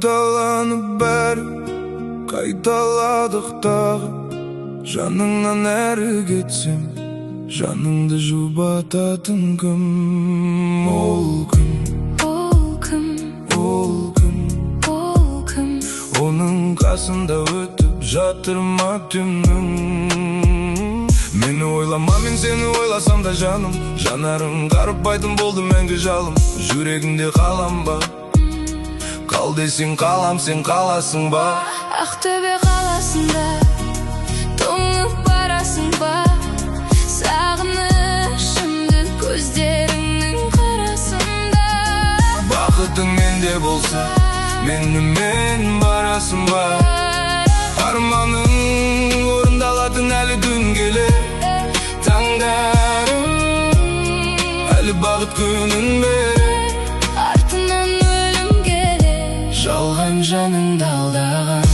Kaytalanıp beri kaytaladık dağı. Жаныңнан әрі кетсем, жаныңды жұбататын кім? Ол кім? Ол кім? Ол кім? Ол кім? Оның қасында өтіп жатыр ма түннің? Мені ойлама, мен сені ойласам да жаным, жанарың қарып айтын болды мәңгі жалым. Жүрегіңде қалам ба? Қал десең қалам, сен қаласың ба? Ақтөбе қаласында тоңып барасың ба? Сағынышымды көздеріңнің қарасында. Бақытың менде болса, менімен барасың ба? Арманың орындалатын әлі күн келер. Таңдарым әлі бақыт күнін берер. Артынан өлім келер, Жалған жаныңды алдаған.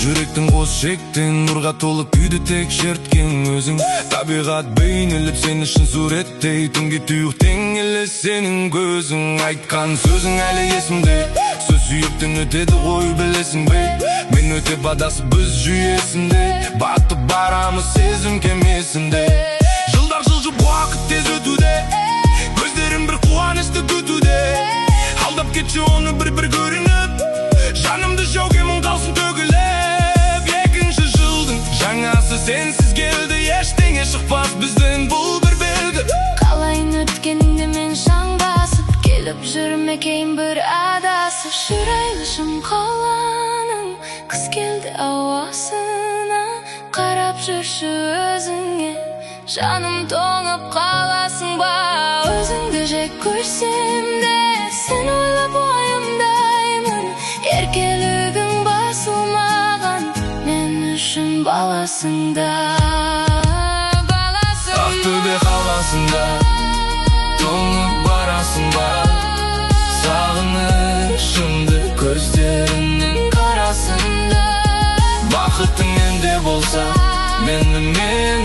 Жүректің қос шектен нұрға толып күйді тек шерткен өзің. Табиғат бейнеліп сен үшін суреттей, түнге тұйық теңелі сенің көзің. Айтқан сөзің әлі есімде, сөз сүйектен өтеді ғой білесің бе? Мен өтеп адасып біз жүйесінде, батып барамыз сезім кемесінде. Жылдар жылжып уақыт тез өтуде, көздерім бір қуанышты күтуде. Алдап кетші оны бір көрініп, жанымды жауге мың қалсын төгіліп. Жаңасы сенсіз келді, ештеңе шықпас бізден, бұл бір белгі. қалайын өткеніңді мен шаң басып, келіп жүрмекейін бір адасып. Жүрайлышым қаланың, қыс келді ауасына, қарап жүрші өзіңе, жаным тоңып қаласың ба? Өзіңді жек көрсем де, сен ойлап ойымдаймын. Еркелігің басылмаған, мен үшін баласында. Ақтөбе қаласында тоңып барасың ба? Сағынышымды көздеріңнің қарасында. Бақытың менде болса, менімен